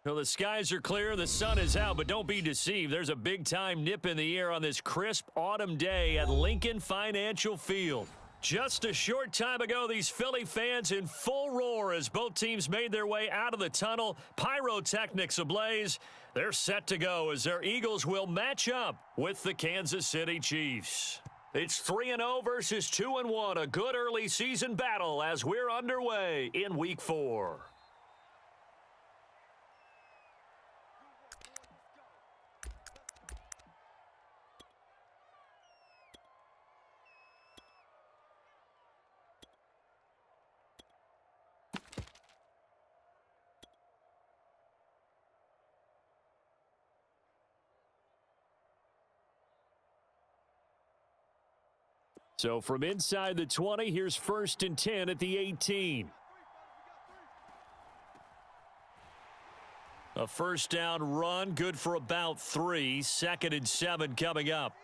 Well, the skies are clear, the sun is out, but don't be deceived. There's a big-time nip in the air on this crisp autumn day at Lincoln Financial Field. Just a short time ago, these Philly fans in full roar as both teams made their way out of the tunnel. Pyrotechnics ablaze. They're set to go as their Eagles will match up with the Kansas City Chiefs. It's 3-0 versus 2-1, a good early season battle as we're underway in Week 4. So from inside the 20, here's 1st and 10 at the 18. A first down run, good for about 3. 2nd and 7 coming up.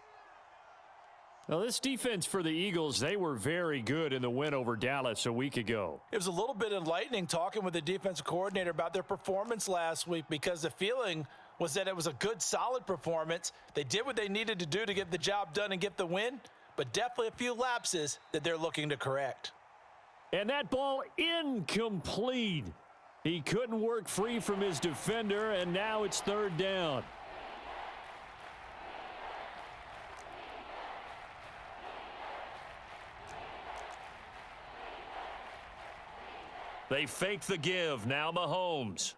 Now this defense for the Eagles, they were very good in the win over Dallas a week ago. It was a little bit enlightening talking with the defensive coordinator about their performance last week because the feeling was that it was a good, solid performance. They did what they needed to do to get the job done and get the win, but definitely a few lapses that they're looking to correct. And that ball incomplete. He couldn't work free from his defender, and now it's 3rd down. They fake the give. Now Mahomes.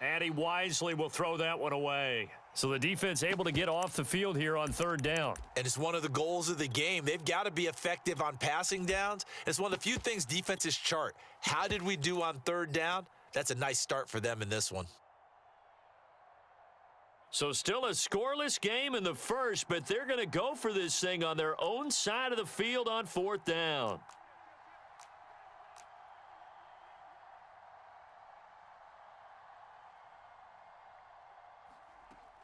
And he wisely will throw that one away. So the defense able to get off the field here on 3rd down. And it's one of the goals of the game. They've got to be effective on passing downs. It's one of the few things defenses chart. How did we do on 3rd down? That's a nice start for them in this one. So still a scoreless game in the first, but they're going to go for this thing on their own side of the field on 4th down.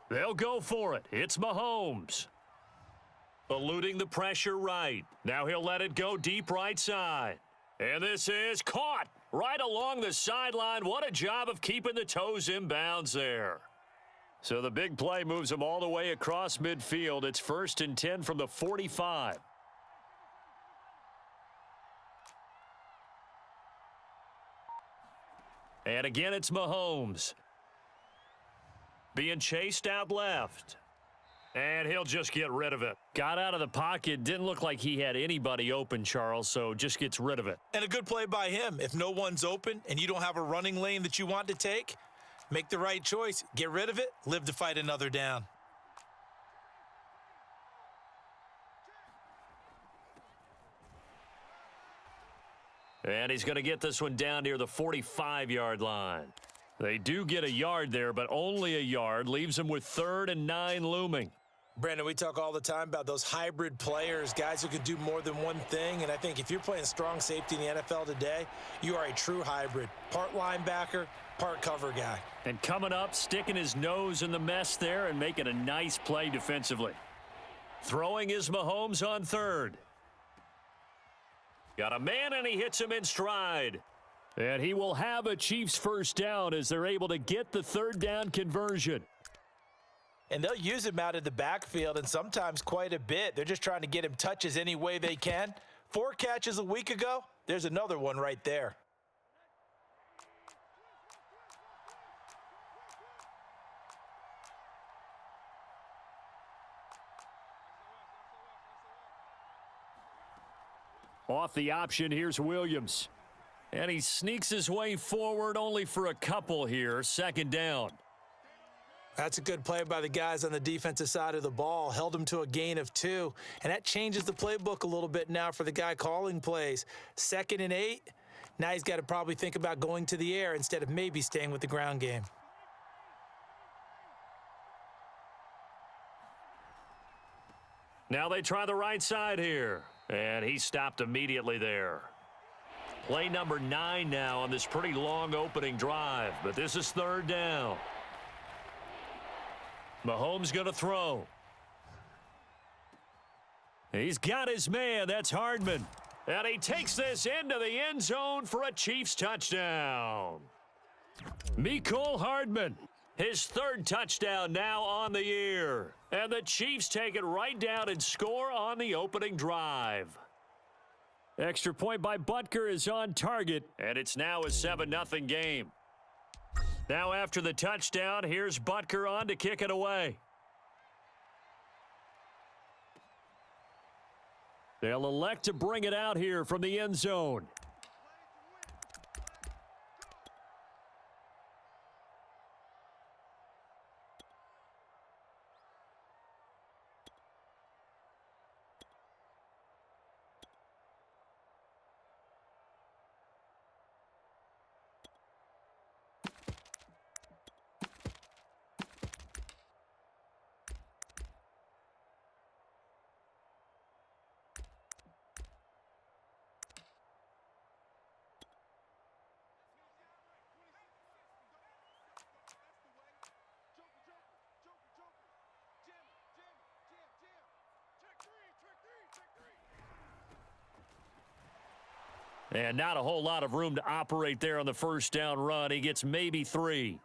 They'll go for it. It's Mahomes. Eluding the pressure right. Now he'll let it go deep right side. And this is caught right along the sideline. What a job of keeping the toes in bounds there. So the big play moves him all the way across midfield. It's 1st and 10 from the 45. And again, it's Mahomes. Being chased out left. And he'll just get rid of it. Got out of the pocket. Didn't look like he had anybody open, Charles, so just gets rid of it. And a good play by him. If no one's open and you don't have a running lane that you want to take, make the right choice. Get rid of it. Live to fight another down. And he's going to get this one down near the 45-yard line. They do get a yard there, but only a yard. Leaves them with 3rd and 9 looming. Brandon, we talk all the time about those hybrid players, guys who can do more than one thing. And I think if you're playing strong safety in the NFL today, you are a true hybrid. Part linebacker, part cover guy. And coming up, sticking his nose in the mess there and making a nice play defensively. Throwing is Mahomes on 3rd. Got a man, and he hits him in stride. And he will have a Chiefs first down as they're able to get the 3rd down conversion. And they'll use him out of the backfield, and sometimes quite a bit. They're just trying to get him touches any way they can. 4 catches a week ago. There's another one right there. Off the option, here's Williams. And he sneaks his way forward only for a couple here. 2nd down. That's a good play by the guys on the defensive side of the ball. Held them to a gain of 2. And that changes the playbook a little bit now for the guy calling plays. 2nd and 8. Now he's got to probably think about going to the air instead of maybe staying with the ground game. Now they try the right side here. And he stopped immediately there. Play number 9 now on this pretty long opening drive. But this is 3rd down. Mahomes going to throw. He's got his man. That's Hardman. And he takes this into the end zone for a Chiefs touchdown. Mecole Hardman, his third touchdown now on the year. And the Chiefs take it right down and score on the opening drive. Extra point by Butker is on target, and it's now a 7-0 game. Now after the touchdown, here's Butker on to kick it away. They'll elect to bring it out here from the end zone. And not a whole lot of room to operate there on the first down run. He gets maybe 3.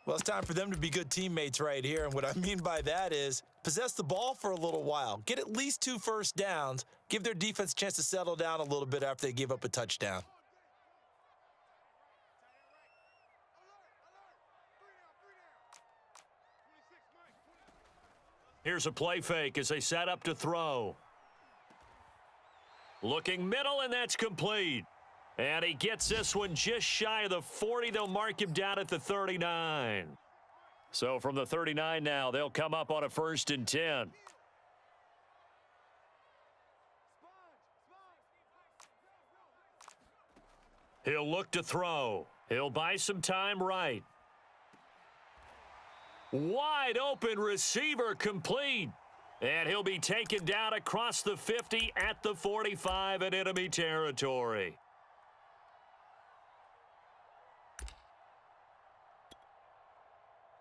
Well, it's time for them to be good teammates right here. And what I mean by that is possess the ball for a little while. Get at least 2 first downs. Give their defense a chance to settle down a little bit after they give up a touchdown. Here's a play fake as they set up to throw. Looking middle, and that's complete. And he gets this one just shy of the 40. They'll mark him down at the 39. So from the 39 now, they'll come up on a 1st and 10. He'll look to throw. He'll buy some time right. Wide open receiver complete. And he'll be taken down across the 50 at the 45 in enemy territory.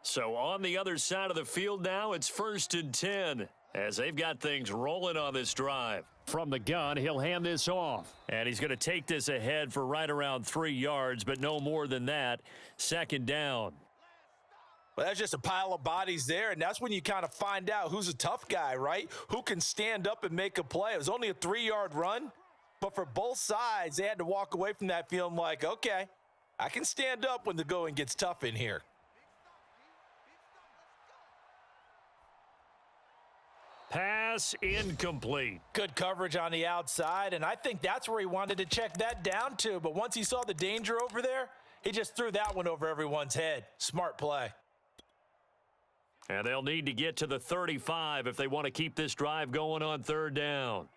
So on the other side of the field now, it's 1st and 10 as they've got things rolling on this drive. From the gun, he'll hand this off. And he's going to take this ahead for right around 3 yards, but no more than that. 2nd down. Well, that's just a pile of bodies there, and that's when you kind of find out who's a tough guy, right? Who can stand up and make a play. It was only a 3-yard run, but for both sides, they had to walk away from that feeling like, okay, I can stand up when the going gets tough in here. Pass incomplete. Good coverage on the outside, and I think that's where he wanted to check that down to, but once he saw the danger over there, he just threw that one over everyone's head. Smart play. And they'll need to get to the 35 if they want to keep this drive going on 3rd down.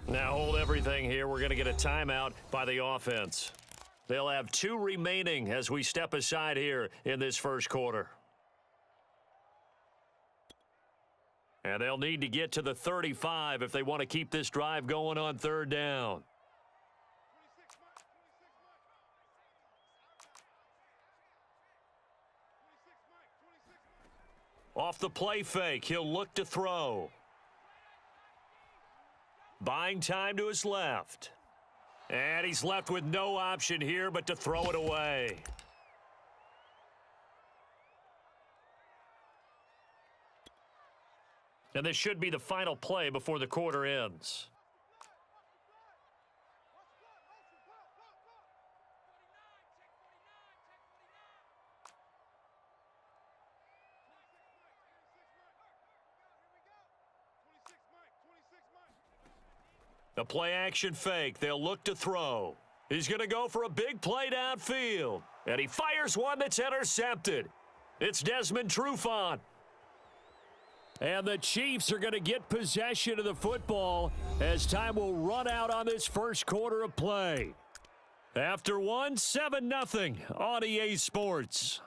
Now hold everything here. We're going to get a timeout by the offense. They'll have 2 remaining as we step aside here in this first quarter. And they'll need to get to the 35 if they want to keep this drive going on 3rd down. Off the play fake, he'll look to throw. Buying time to his left. And he's left with no option here but to throw it away. And this should be the final play before the quarter ends. The play action fake. They'll look to throw. He's going to go for a big play downfield. And he fires one that's intercepted. It's Desmond Trufant. And the Chiefs are going to get possession of the football as time will run out on this first quarter of play. After 7-0 on EA Sports.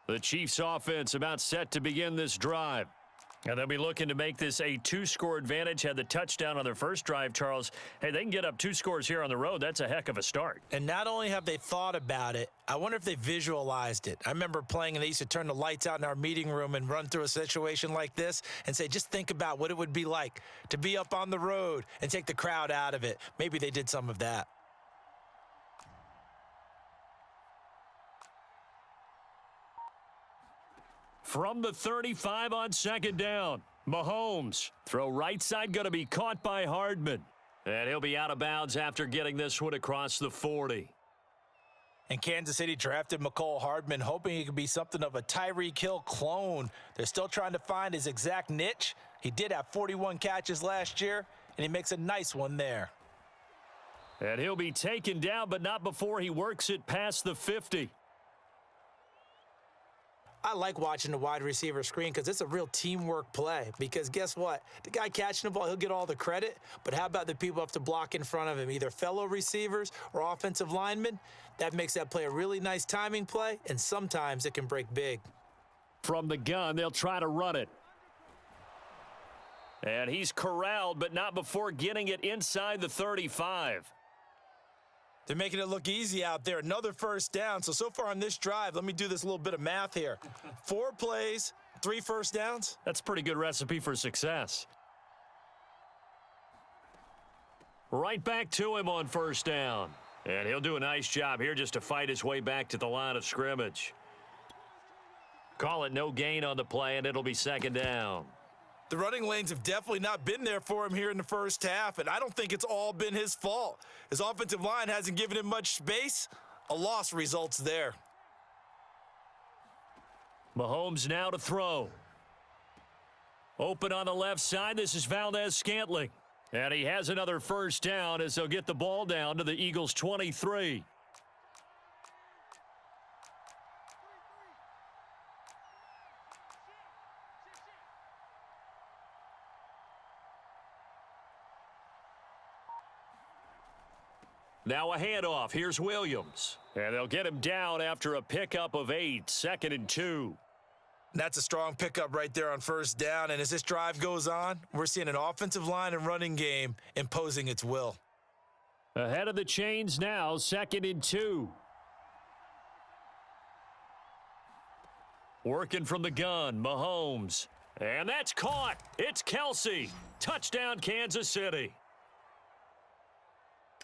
The Chiefs offense about set to begin this drive. And they'll be looking to make this a two-score advantage. Had the touchdown on their first drive, Charles. Hey, they can get up 2 scores here on the road. That's a heck of a start. And not only have they thought about it, I wonder if they visualized it. I remember playing, and they used to turn the lights out in our meeting room and run through a situation like this and say, just think about what it would be like to be up on the road and take the crowd out of it. Maybe they did some of that. From the 35 on second down, Mahomes. Throw right side, going to be caught by Hardman. And he'll be out of bounds after getting this one across the 40. And Kansas City drafted McCole Hardman, hoping he could be something of a Tyreek Hill clone. They're still trying to find his exact niche. He did have 41 catches last year, and he makes a nice one there. And he'll be taken down, but not before he works it past the 50. I like watching the wide receiver screen because it's a real teamwork play. Because guess what? The guy catching the ball, he'll get all the credit. But how about the people who have to block in front of him, either fellow receivers or offensive linemen? That makes that play a really nice timing play, and sometimes it can break big. From the gun, they'll try to run it. And he's corralled, but not before getting it inside the 35. They're making it look easy out there. Another first down. So far on this drive, let me do this little bit of math here. 4 plays, 3 first downs. That's a pretty good recipe for success. Right back to him on first down. And he'll do a nice job here just to fight his way back to the line of scrimmage. Call it no gain on the play, and it'll be second down. The running lanes have definitely not been there for him here in the first half, and I don't think it's all been his fault. His offensive line hasn't given him much space. A loss results there. Mahomes now to throw. Open on the left side. This is Valdez-Scantling. And he has another first down as they'll get the ball down to the Eagles' 23. Now a handoff. Here's Williams. And they'll get him down after a pickup of 8, 2nd and 2. That's a strong pickup right there on first down. And as this drive goes on, we're seeing an offensive line and running game imposing its will. Ahead of the chains now, 2nd and 2. Working from the gun, Mahomes. And that's caught. It's Kelce. Touchdown, Kansas City.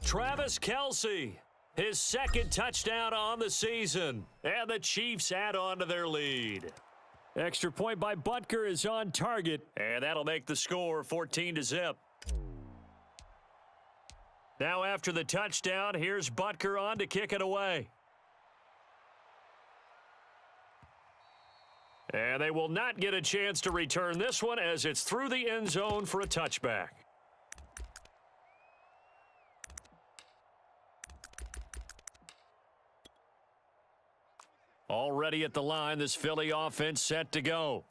Travis Kelce, his 2nd touchdown on the season. And the Chiefs add on to their lead. Extra point by Butker is on target. And that'll make the score 14-0. Now after the touchdown, here's Butker on to kick it away. And they will not get a chance to return this one as it's through the end zone for a touchback. Already at the line, this Philly offense set to go.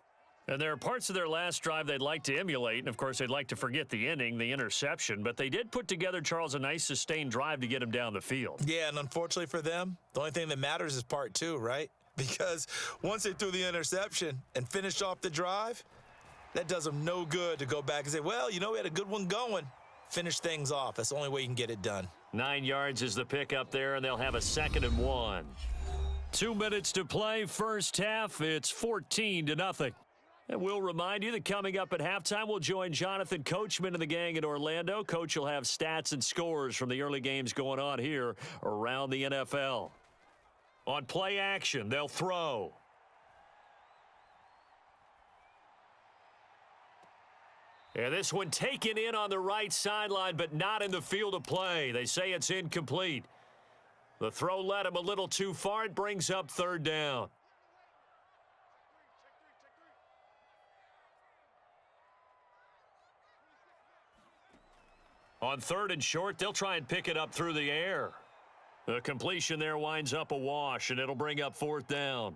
And there are parts of their last drive they'd like to emulate, and of course they'd like to forget the ending, the interception, but they did put together, Charles, a nice sustained drive to get him down the field. Yeah, and unfortunately for them, the only thing that matters is part 2, right? Because once they threw the interception and finished off the drive, that does them no good to go back and say, well, you know, we had a good one going. Finish things off. That's the only way you can get it done. 9 yards is the pickup there, and they'll have a 2nd and 1. 2 minutes to play, first half. It's 14-0. And we'll remind you that coming up at halftime, we'll join Jonathan Coachman and the gang in Orlando. Coach will have stats and scores from the early games going on here around the NFL. On play action, they'll throw. And this one taken in on the right sideline, but not in the field of play. They say it's incomplete. The throw led him a little too far. It brings up 3rd down. On 3rd and short, they'll try and pick it up through the air. The completion there winds up a wash, and it'll bring up 4th down.